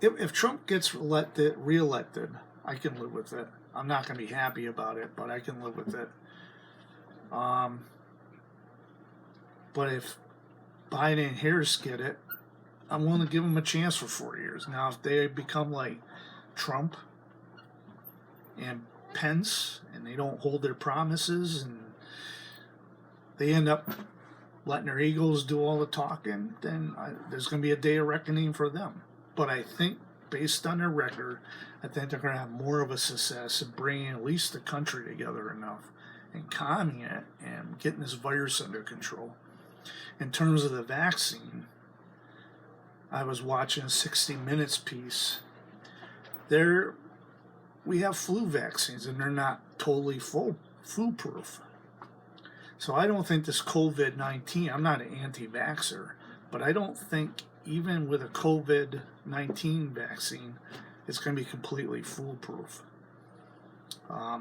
if Trump gets reelected, I can live with it. I'm not going to be happy about it, but I can live with it. Um, but if Biden and Harris get it, I'm willing to give them a chance for 4 years. Now, if they become like Trump and Pence and they don't hold their promises and they end up letting their egos do all the talking, then there's going to be a day of reckoning for them. But I think, based on their record, I think they're going to have more of a success in bringing at least the country together enough and calming it and getting this virus under control. In terms of the vaccine, I was watching a 60 Minutes piece. We have flu vaccines, and they're not totally foolproof. So I don't think this COVID-19, I'm not an anti-vaxxer, but I don't think even with a COVID-19 vaccine, it's going to be completely foolproof. I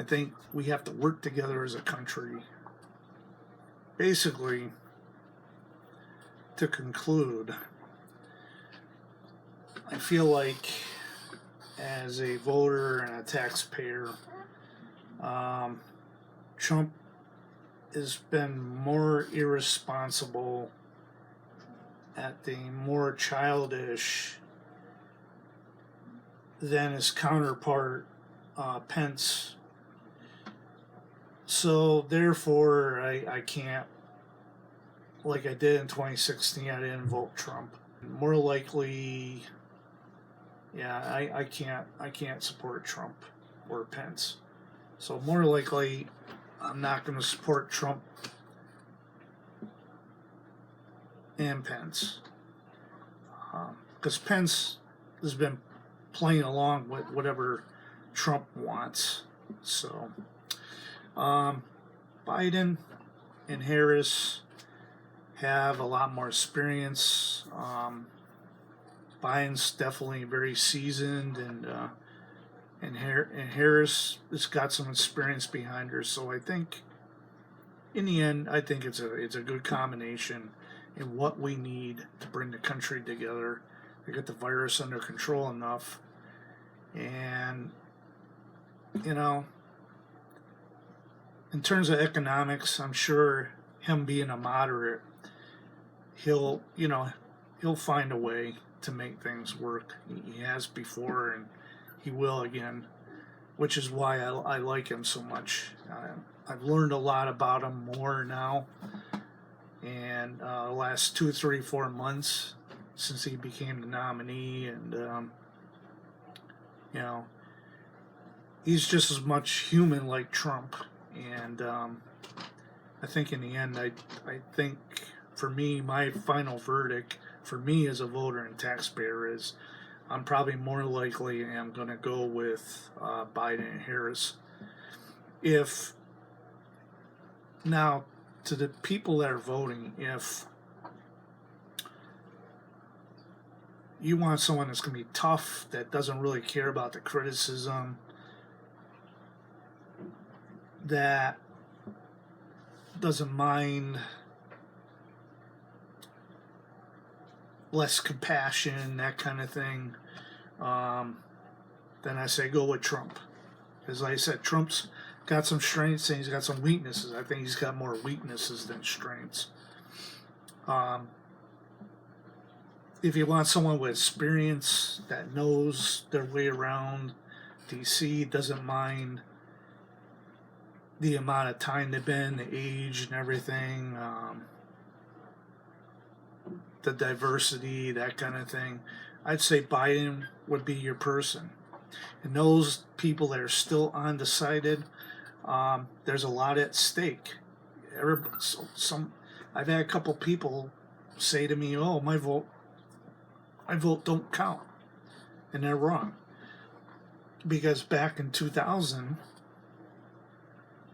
think we have to work together as a country. Basically, to conclude, I feel like as a voter and a taxpayer, Trump has been more irresponsible, acting more childish than his counterpart, Pence. So therefore, I can't, like I did in 2016, I didn't vote Trump. More likely, yeah, I can't support Trump or Pence. So more likely, I'm not going to support Trump and Pence, because Pence has been playing along with whatever Trump wants. So Biden and Harris have a lot more experience. Biden's definitely very seasoned, and Harris has got some experience behind her. So I think, in the end, I think it's a good combination in what we need to bring the country together to get the virus under control enough. And in terms of economics, I'm sure him being a moderate, he'll find a way to make things work. He has before, and he will again, which is why I like him so much. I've learned a lot about him more now, and the last 2, 3, 4 months since he became the nominee, and he's just as much human like Trump. And I think in the end, I think for me, my final verdict for me as a voter and taxpayer is I'm probably more likely am going to go with Biden and Harris. If now, to the people that are voting, if you want someone that's going to be tough, that doesn't really care about the criticism, that doesn't mind less compassion, that kind of thing, then I say go with Trump. Because like I said, Trump's got some strengths and he's got some weaknesses. I think he's got more weaknesses than strengths. If you want someone with experience that knows their way around DC, doesn't mind the amount of time they've been, the age and everything, the diversity, that kind of thing, I'd say Biden would be your person. And those people that are still undecided, there's a lot at stake. I've had a couple people say to me, "Oh, my vote don't count," and they're wrong. Because back in 2000,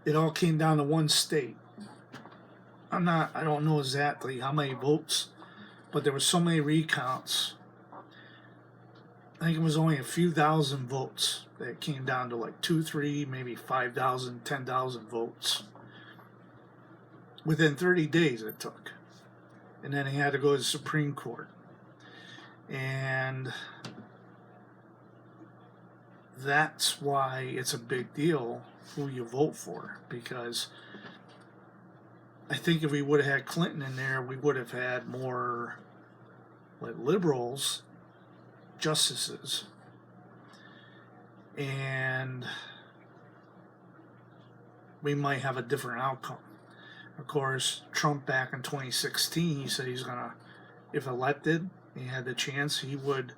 it all came down to one state. I don't know exactly how many votes, but there were so many recounts. I think it was only a few thousand votes that came down to like 2, 3, maybe 5,000, 10,000 votes. Within 30 days it took. And then he had to go to the Supreme Court. And that's why it's a big deal who you vote for, because I think if we would have had Clinton in there, we would have had more like liberals justices, and we might have a different outcome. Of course, Trump back in 2016, he said he's gonna, if elected, he had the chance, he would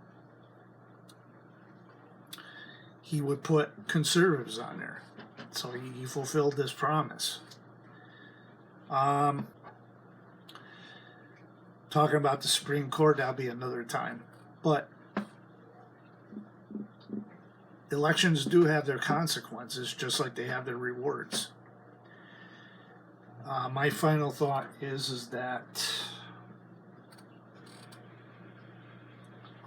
put conservatives on there. So he fulfilled this promise. Talking about the Supreme Court, that'll be another time. But elections do have their consequences, just like they have their rewards. My final thought is that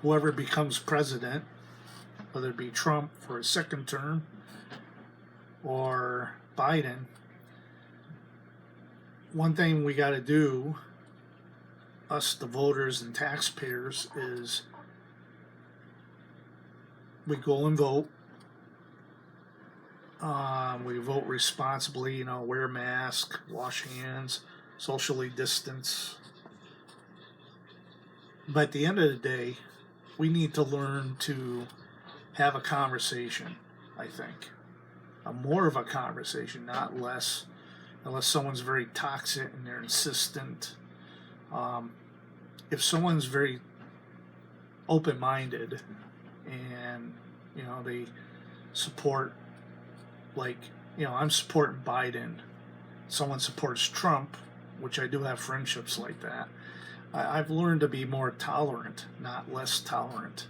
whoever becomes president, whether it be Trump for a second term or Biden, one thing we got to do, us the voters and taxpayers, is we go and vote. We vote responsibly, wear a mask, wash hands, socially distance. But at the end of the day, we need to learn to have a conversation, I think. More of a conversation, not less, unless someone's very toxic and they're insistent. If someone's very open-minded and, they support, like, I'm supporting Biden, someone supports Trump, which I do have friendships like that, I've learned to be more tolerant, not less tolerant.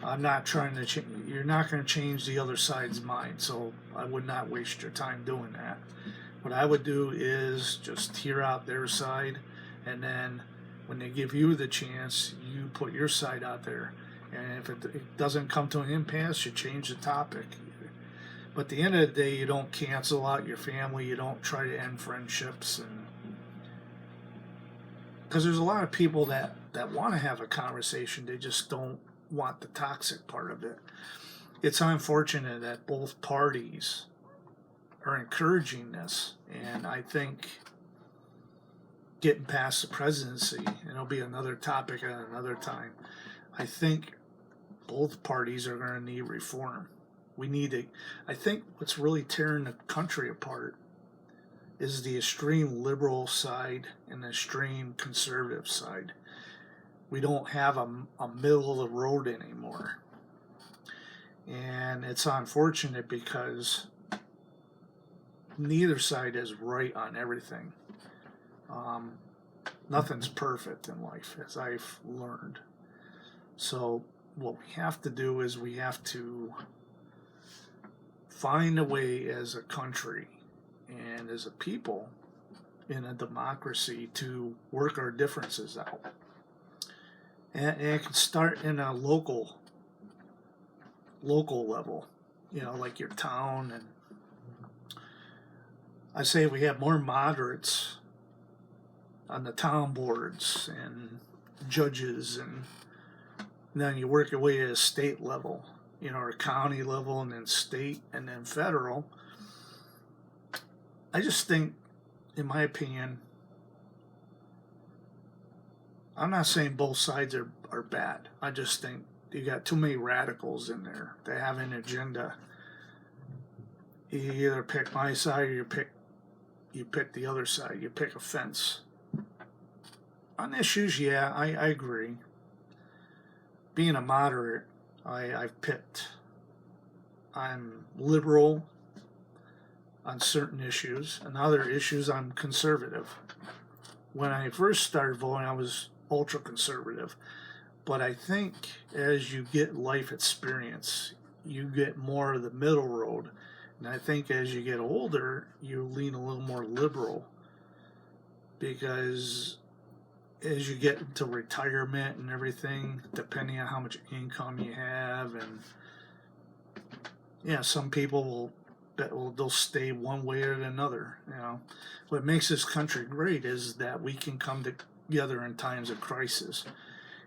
I'm not trying to you're not going to change the other side's mind, so I would not waste your time doing that. What I would do is just hear out their side, and then when they give you the chance, you put your side out there. And if it doesn't come to an impasse, you change the topic. But at the end of the day, you don't cancel out your family, you don't try to end friendships, and because there's a lot of people that want to have a conversation, they just don't want the toxic part of it. It's unfortunate that both parties are encouraging this, and I think getting past the presidency, and it'll be another topic at another time, I think both parties are going to need reform. I think what's really tearing the country apart is the extreme liberal side and the extreme conservative side. We don't have a middle of the road anymore. And it's unfortunate because neither side is right on everything. Nothing's perfect in life, as I've learned. So what we have to do is we have to find a way as a country and as a people in a democracy to work our differences out. And it can start in a local level, like your town. And I say we have more moderates on the town boards and judges, and then you work your way to a state level, or county level, and then state, and then federal. I just think, in my opinion, I'm not saying both sides are bad. I just think you got too many radicals in there. They have an agenda. You either pick my side or you pick the other side. You pick a fence. On issues, yeah, I agree. Being a moderate, I've picked. I'm liberal on certain issues, and other issues I'm conservative. When I first started voting, I was ultra conservative, but I think as you get life experience, you get more of the middle road, and I think as you get older, you lean a little more liberal, because as you get into retirement and everything, depending on how much income you have, and some people they'll stay one way or another. What makes this country great is that we can come together in times of crisis,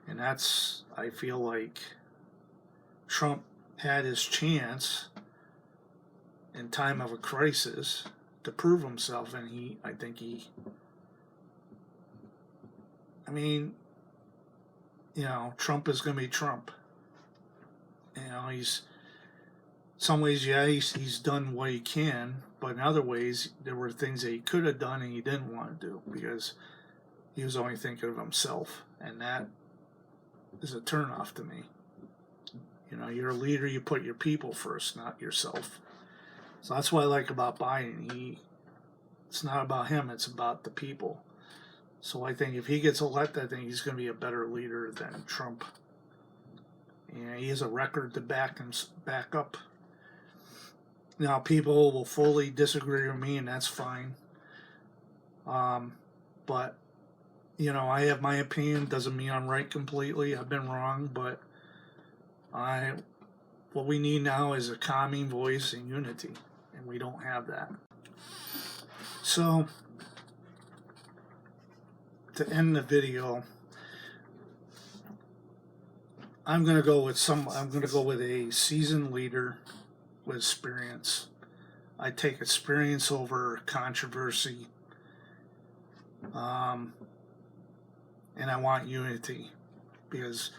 And I feel like Trump had his chance in time of a crisis to prove himself, and I mean, Trump is going to be Trump. Some ways, yeah, he's done what he can, but in other ways, there were things that he could have done and he didn't want to do because he was only thinking of himself, and that is a turnoff to me. You're a leader, you put your people first, not yourself. So that's what I like about Biden. It's not about him, it's about the people. So I think if he gets elected, I think he's going to be a better leader than Trump. And he has a record to back up. Now, people will fully disagree with me, and that's fine. But, I have my opinion. Doesn't mean I'm right completely. I've been wrong, but what we need now is a calming voice and unity, and we don't have that. So, to end the video, I'm going to go with a seasoned leader with experience. I take experience over controversy. And I want unity, because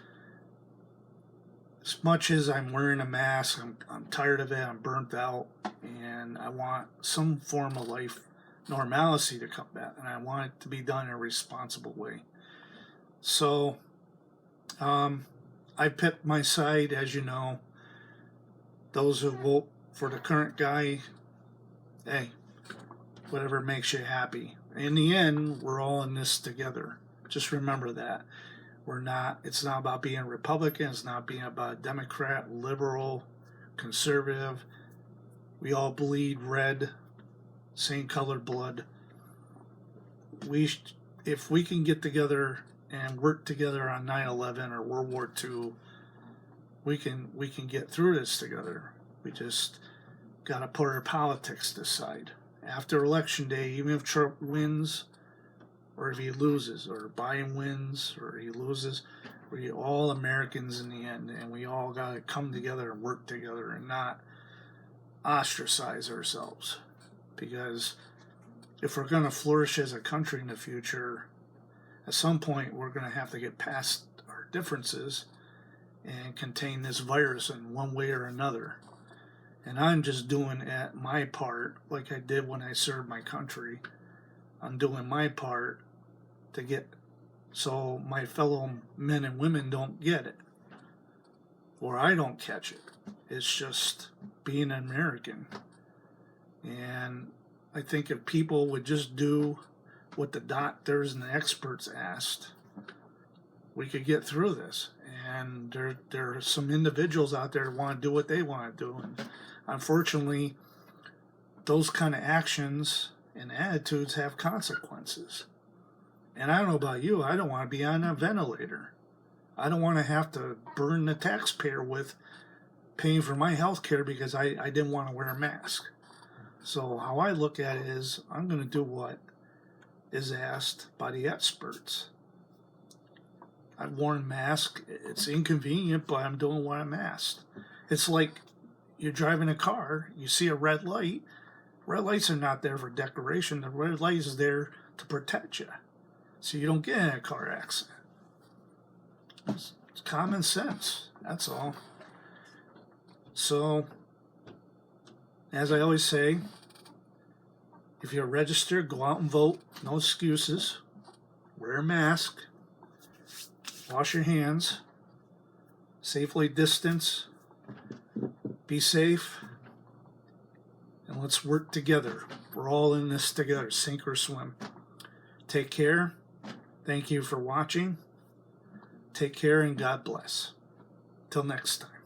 as much as I'm wearing a mask, I'm tired of it, I'm burnt out, and I want some form of life normalcy to come back, and I want it to be done in a responsible way. So, I picked my side, as you know. Those who vote for the current guy, hey, whatever makes you happy. In the end, we're all in this together. Just remember that. It's not about being Republican, it's not being about Democrat, liberal, conservative. We all bleed red, same colored blood. If we can get together and work together on 9/11 or World War II, we can get through this together. We just got to put our politics aside. After Election Day, even if Trump wins or if he loses, or Biden wins or he loses, we're all Americans in the end, and we all got to come together and work together and not ostracize ourselves. Because if we're going to flourish as a country in the future, at some point we're going to have to get past our differences and contain this virus in one way or another. And I'm just doing my part, like I did when I served my country. I'm doing my part to get so my fellow men and women don't get it, or I don't catch it. It's just being an American. And I think if people would just do what the doctors and the experts asked, we could get through this. And there are some individuals out there that want to do what they want to do. And unfortunately, those kind of actions and attitudes have consequences. And I don't know about you, I don't want to be on a ventilator. I don't want to have to burn the taxpayer with paying for my health care because I didn't want to wear a mask. So how I look at it is, I'm going to do what is asked by the experts. I've worn masks. It's inconvenient, but I'm doing what I'm asked. It's like you're driving a car, you see a red light. Red lights are not there for decoration. The red light is there to protect you, so you don't get in a car accident. It's common sense, that's all. So, as I always say, if you're registered, go out and vote. No excuses. Wear a mask. Wash your hands. Safely distance. Be safe. And let's work together. We're all in this together, sink or swim. Take care. Thank you for watching. Take care and God bless. Till next time.